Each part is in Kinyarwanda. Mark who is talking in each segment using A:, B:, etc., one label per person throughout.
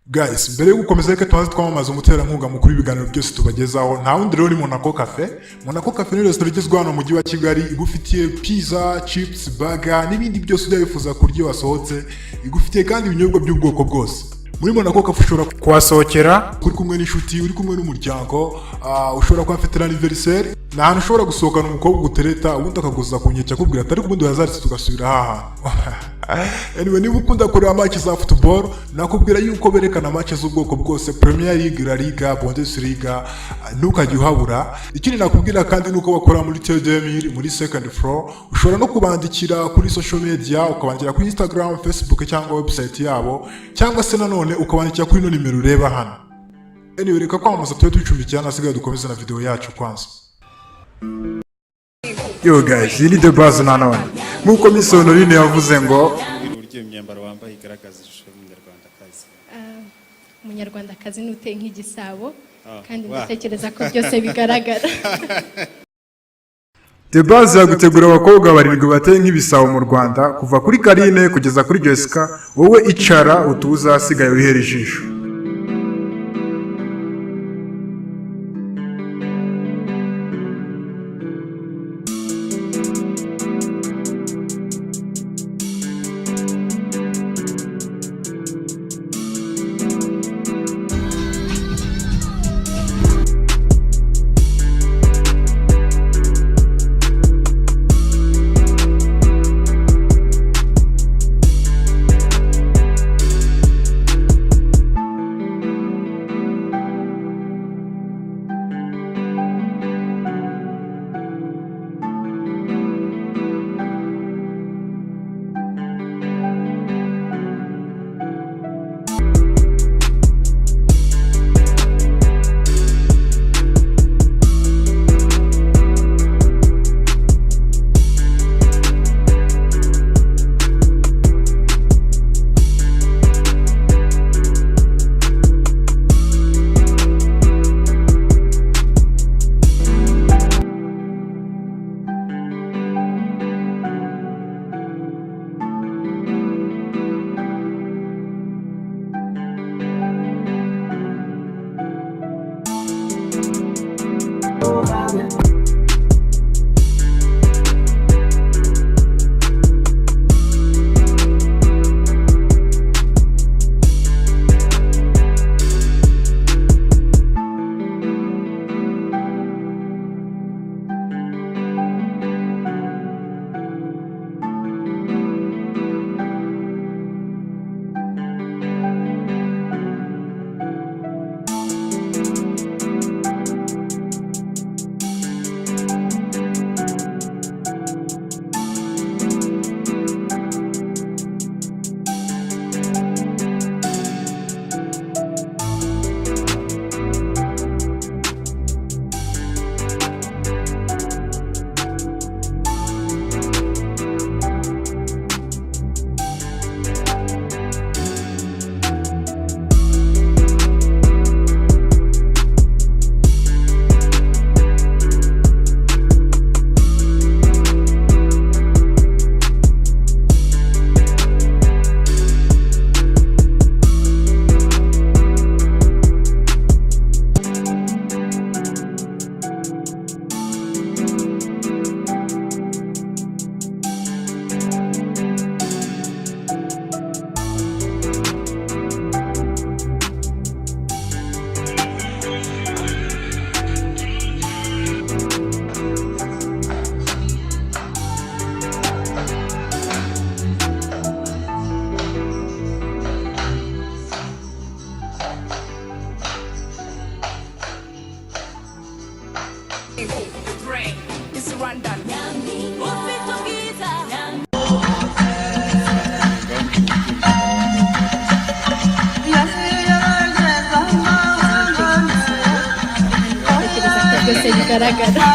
A: Guys, mbere yo gukomeza reka tubanze twamamaza umuterankunga mukuru ibiganiro byose tubagezaho. Nta wundi rero ni Monaco Cafe. Monaco Cafe ni restaurant igezweho hano mu mujyi wa Kigali, igufitiye pizza, chips, burger n'ibindi byose ujya wifuza kurya wasohotse. Igufitiye kandi ibinyobwa by'ubwoko bwose. Muri Monaco Cafe ushobora kuhasohokera uri kumwe n'inshuti, uri kumwe n'umuryango, ushobora kuhafatira anniversaire. Nta hantu ushobora gusohokana umukobwa ugutereta ubundi akaguza ku nkeke akubwira atari kubundi hazaritse tugasubira haha. Anyway, niba ukunda kureba match za football, nakubwira yuko berekana match z'ubwoko bwose, Premier League, La Liga, Bundesliga, ntukajye uhabura. Ikindi nakubwira kandi nuko bakora muri T2000 muri second floor. Ushobora no kubandikira kuri social media, ukabandikira kuri Instagram, Facebook cyangwa website yabo, cyangwa se nanone ukabandikira kuri no nimero ureba hano. Anyway, reka kwamamaza tuwe tucumbikiye nasigaye dukomeza na video yacu kwanza. Yo guys, iyi ni The Buzz nanone. Nkuko Misonorine yavuze ngo
B: buryo imyambaro wambaye igaragaza ishusho y'umunyarwandakazi.
C: Umunyarwandakazi n'uteye nk'igisabo kandi ndatekereza ko byose bigaragara.
A: The Buzz yagutegura abakobwa barindwi bateye nk'ibisabo mu Rwanda, kuva kuri Karine kugeza kuri Jessica. Wowe icara utuza asigaye wihera ijisho.
C: byose bigaragara.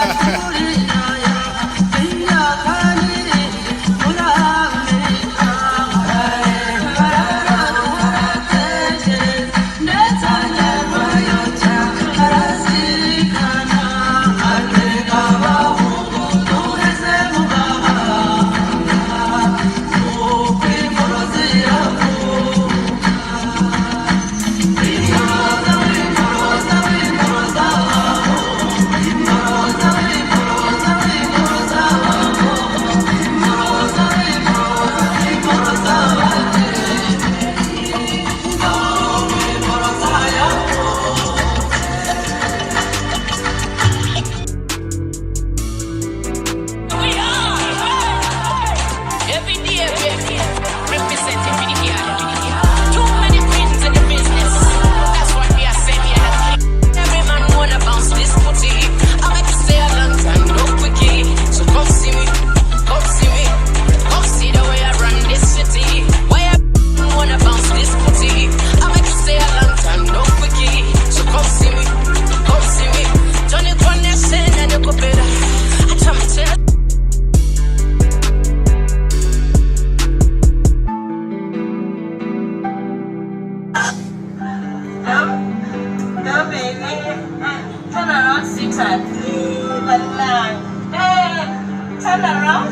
D: No, baby. Turn around, sweetheart. Hey, turn around.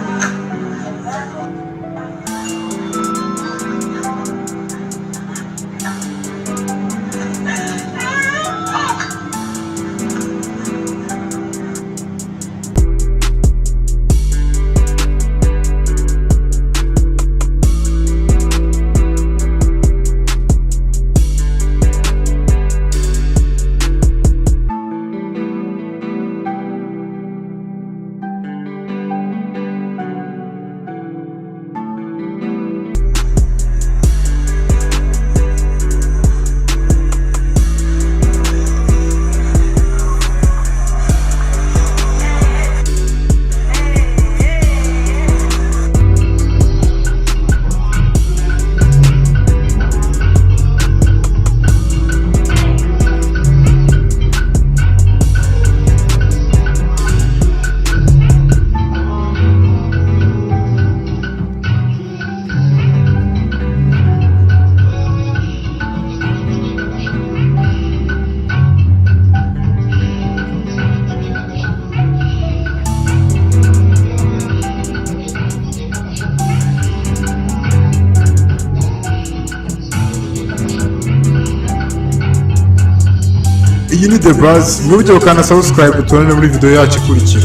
A: iyi ni The Buzz, mwibuke gukanda subscribe tubonane muri video yacu ikurikira.